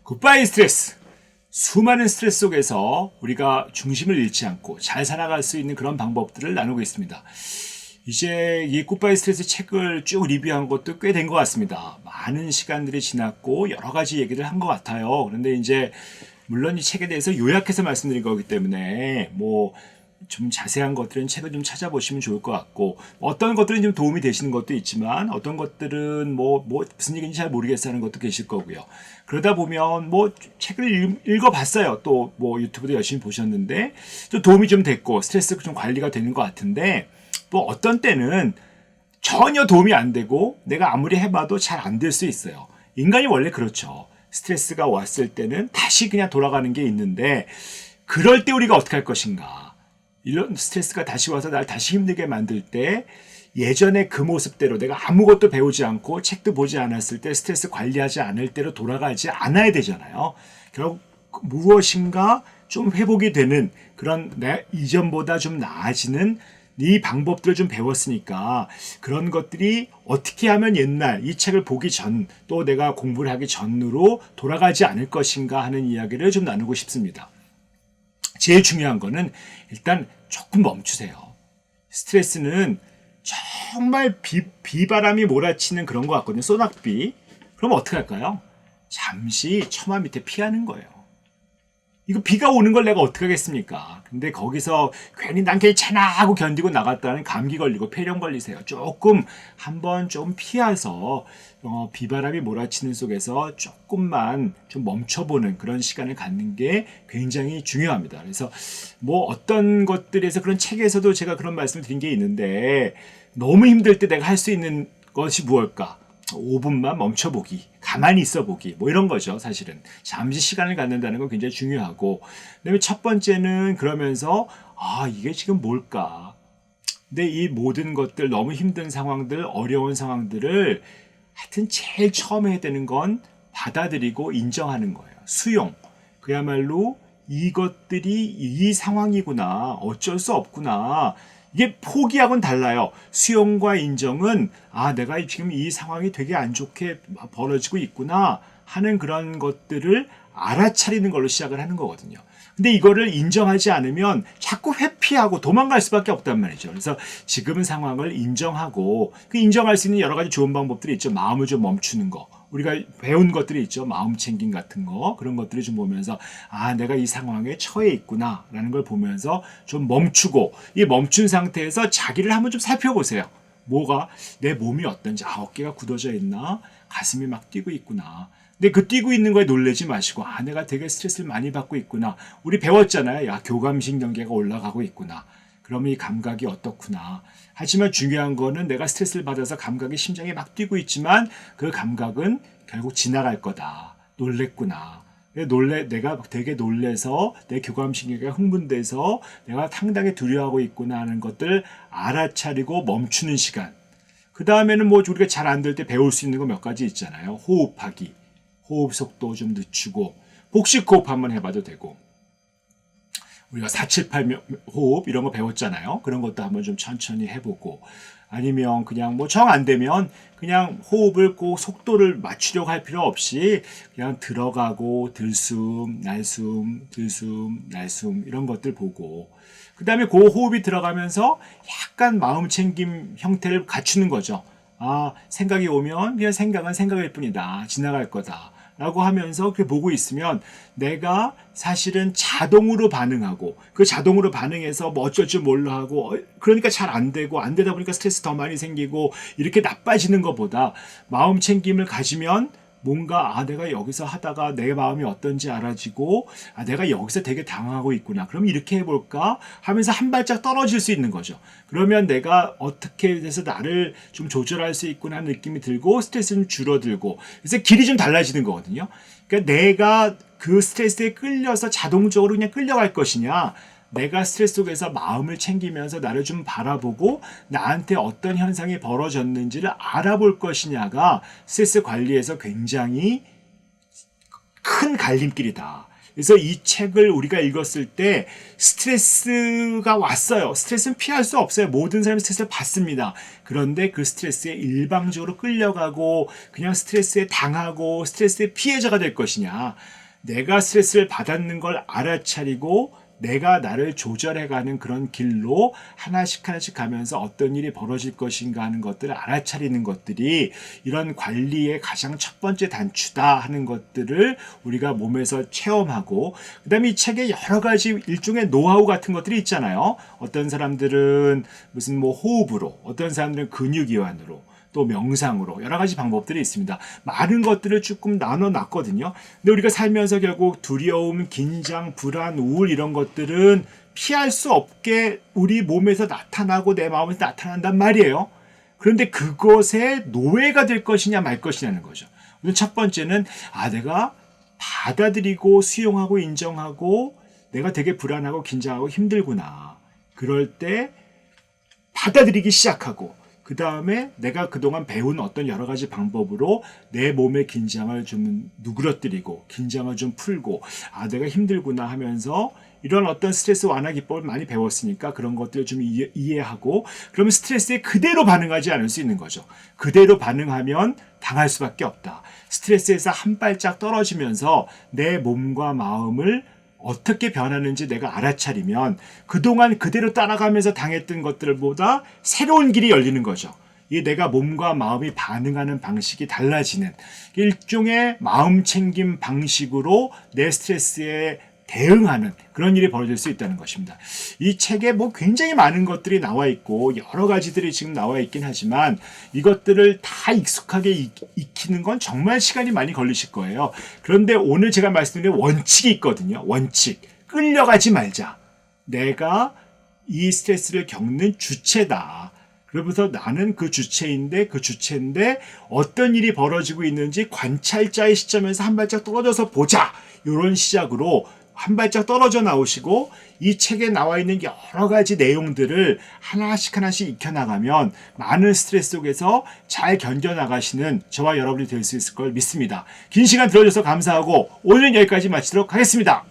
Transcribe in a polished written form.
굿바이 스트레스. 수많은 스트레스 속에서 우리가 중심을 잃지 않고 잘 살아갈 수 있는 그런 방법들을 나누고 있습니다. 이제 이 굿바이 스트레스 책을 쭉 리뷰한 것도 꽤 된 것 같습니다. 많은 시간들이 지났고 여러 가지 얘기를 한 것 같아요. 그런데 이제 물론 이 책에 대해서 요약해서 말씀드린 거기 때문에 좀 자세한 것들은 책을 좀 찾아보시면 좋을 것 같고, 어떤 것들은 좀 도움이 되시는 것도 있지만 어떤 것들은 무슨 얘기인지 잘 모르겠어 하는 것도 계실 거고요. 그러다 보면 책을 읽어봤어요. 또 유튜브도 열심히 보셨는데 또 도움이 좀 됐고 스트레스 좀 관리가 되는 것 같은데, 어떤 때는 전혀 도움이 안 되고 내가 아무리 해봐도 잘 안 될 수 있어요. 인간이 원래 그렇죠. 스트레스가 왔을 때는 다시 그냥 돌아가는 게 있는데, 그럴 때 우리가 어떻게 할 것인가. 이런 스트레스가 다시 와서 날 다시 힘들게 만들 때 예전의 그 모습대로 내가 아무것도 배우지 않고 책도 보지 않았을 때 스트레스 관리하지 않을 때로 돌아가지 않아야 되잖아요. 결국 무엇인가 좀 회복이 되는 그런 내 이전보다 좀 나아지는 이 방법들을 좀 배웠으니까 그런 것들이 어떻게 하면 옛날 이 책을 보기 전 또 내가 공부를 하기 전으로 돌아가지 않을 것인가 하는 이야기를 좀 나누고 싶습니다. 제일 중요한 거는 일단 조금 멈추세요. 스트레스는 정말 비바람이 몰아치는 그런 것 같거든요. 소낙비. 그럼 어떻게 할까요? 잠시 처마 밑에 피하는 거예요. 이거 비가 오는 걸 내가 어떻게 하겠습니까? 근데 거기서 괜히 난 괜찮아 하고 견디고 나갔다는 감기 걸리고 폐렴 걸리세요. 조금 한번 좀 피해서 비바람이 몰아치는 속에서 조금만 좀 멈춰보는 그런 시간을 갖는 게 굉장히 중요합니다. 그래서 어떤 것들에서 그런 책에서도 제가 그런 말씀을 드린 게 있는데, 너무 힘들 때 내가 할 수 있는 것이 무엇일까? 5분만 멈춰보기, 가만히 있어보기, 이런 거죠. 사실은 잠시 시간을 갖는다는 건 굉장히 중요하고, 그다음에 첫 번째는 그러면서 이게 지금 뭘까? 근데 이 모든 것들, 너무 힘든 상황들, 어려운 상황들을 하여튼 제일 처음에 해야 되는 건 받아들이고 인정하는 거예요. 수용. 그야말로 이것들이 이 상황이구나, 어쩔 수 없구나. 이게 포기하고는 달라요. 수용과 인정은 내가 지금 이 상황이 되게 안 좋게 벌어지고 있구나 하는 그런 것들을 알아차리는 걸로 시작을 하는 거거든요. 근데 이거를 인정하지 않으면 자꾸 회피하고 도망갈 수밖에 없단 말이죠. 그래서 지금 상황을 인정하고, 그 인정할 수 있는 여러 가지 좋은 방법들이 있죠. 마음을 좀 멈추는 거. 우리가 배운 것들이 있죠. 마음 챙김 같은 거. 그런 것들을 좀 보면서 내가 이 상황에 처해 있구나 라는 걸 보면서 좀 멈추고, 이 멈춘 상태에서 자기를 한번 좀 살펴보세요. 내 몸이 어떤지, 어깨가 굳어져 있나? 가슴이 막 뛰고 있구나. 근데 그 뛰고 있는 거에 놀라지 마시고, 내가 되게 스트레스를 많이 받고 있구나. 우리 배웠잖아요. 교감신경계가 올라가고 있구나. 그러면 이 감각이 어떻구나. 하지만 중요한 거는 내가 스트레스를 받아서 감각이 심장이 막 뛰고 있지만 그 감각은 결국 지나갈 거다. 놀랬구나. 내가 되게 놀래서 내 교감신경계가 흥분돼서 내가 상당히 두려워하고 있구나 하는 것들 알아차리고 멈추는 시간. 그 다음에는 우리가 잘 안 될 때 배울 수 있는 거 몇 가지 있잖아요. 호흡하기. 호흡 속도 좀 늦추고, 복식 호흡 한번 해봐도 되고, 우리가 478 호흡 이런 거 배웠잖아요. 그런 것도 한번 좀 천천히 해보고, 아니면 그냥 정 안 되면 그냥 호흡을 꼭 속도를 맞추려고 할 필요 없이 그냥 들어가고 들숨, 날숨, 들숨, 날숨 이런 것들 보고, 그 다음에 그 호흡이 들어가면서 약간 마음 챙김 형태를 갖추는 거죠. 생각이 오면 그냥 생각은 생각일 뿐이다. 지나갈 거다. 라고 하면서 그렇게 보고 있으면 내가 사실은 자동으로 반응하고, 그 자동으로 반응해서 어쩔 줄 몰라 하고, 그러니까 잘 안 되고, 안 되다 보니까 스트레스 더 많이 생기고 이렇게 나빠지는 것보다 마음 챙김을 가지면 뭔가 내가 여기서 하다가 내 마음이 어떤지 알아지고, 내가 여기서 되게 당하고 있구나. 그럼 이렇게 해볼까 하면서 한 발짝 떨어질 수 있는 거죠. 그러면 내가 어떻게 해서 나를 좀 조절할 수 있구나 하는 느낌이 들고 스트레스는 줄어들고, 그래서 길이 좀 달라지는 거거든요. 그러니까 내가 그 스트레스에 끌려서 자동적으로 그냥 끌려갈 것이냐, 내가 스트레스 속에서 마음을 챙기면서 나를 좀 바라보고 나한테 어떤 현상이 벌어졌는지를 알아볼 것이냐가 스트레스 관리에서 굉장히 큰 갈림길이다. 그래서 이 책을 우리가 읽었을 때 스트레스가 왔어요. 스트레스는 피할 수 없어요. 모든 사람이 스트레스를 받습니다. 그런데 그 스트레스에 일방적으로 끌려가고 그냥 스트레스에 당하고 스트레스의 피해자가 될 것이냐. 내가 스트레스를 받았는 걸 알아차리고 내가 나를 조절해가는 그런 길로 하나씩 가면서 어떤 일이 벌어질 것인가 하는 것들을 알아차리는 것들이 이런 관리의 가장 첫 번째 단추다 하는 것들을 우리가 몸에서 체험하고, 그 다음에 이 책에 여러 가지 일종의 노하우 같은 것들이 있잖아요. 어떤 사람들은 무슨 뭐 호흡으로, 어떤 사람들은 근육이완으로, 또 명상으로 여러 가지 방법들이 있습니다. 많은 것들을 조금 나눠놨거든요. 근데 우리가 살면서 결국 두려움, 긴장, 불안, 우울 이런 것들은 피할 수 없게 우리 몸에서 나타나고 내 마음에서 나타난단 말이에요. 그런데 그것에 노예가 될 것이냐 말 것이냐는 거죠. 우선 첫 번째는 내가 받아들이고 수용하고 인정하고 내가 되게 불안하고 긴장하고 힘들구나. 그럴 때 받아들이기 시작하고 그 다음에 내가 그동안 배운 어떤 여러 가지 방법으로 내 몸의 긴장을 좀 누그러뜨리고 긴장을 좀 풀고 내가 힘들구나 하면서 이런 어떤 스트레스 완화 기법을 많이 배웠으니까 그런 것들을 좀 이해하고 그러면 스트레스에 그대로 반응하지 않을 수 있는 거죠. 그대로 반응하면 당할 수밖에 없다. 스트레스에서 한 발짝 떨어지면서 내 몸과 마음을 어떻게 변하는지 내가 알아차리면 그동안 그대로 따라가면서 당했던 것들보다 새로운 길이 열리는 거죠. 이 내가 몸과 마음이 반응하는 방식이 달라지는 일종의 마음 챙김 방식으로 내 스트레스에 대응하는 그런 일이 벌어질 수 있다는 것입니다. 이 책에 뭐 굉장히 많은 것들이 나와 있고 여러 가지들이 지금 나와 있긴 하지만 이것들을 다 익숙하게 익히는 건 정말 시간이 많이 걸리실 거예요. 그런데 오늘 제가 말씀드린 원칙이 있거든요. 원칙. 끌려가지 말자. 내가 이 스트레스를 겪는 주체다. 그러면서 나는 그 주체인데 어떤 일이 벌어지고 있는지 관찰자의 시점에서 한 발짝 떨어져서 보자. 이런 시작으로 한 발짝 떨어져 나오시고 이 책에 나와 있는 여러 가지 내용들을 하나씩 익혀나가면 많은 스트레스 속에서 잘 견뎌나가시는 저와 여러분이 될 수 있을 걸 믿습니다. 긴 시간 들어줘서 감사하고 오늘은 여기까지 마치도록 하겠습니다.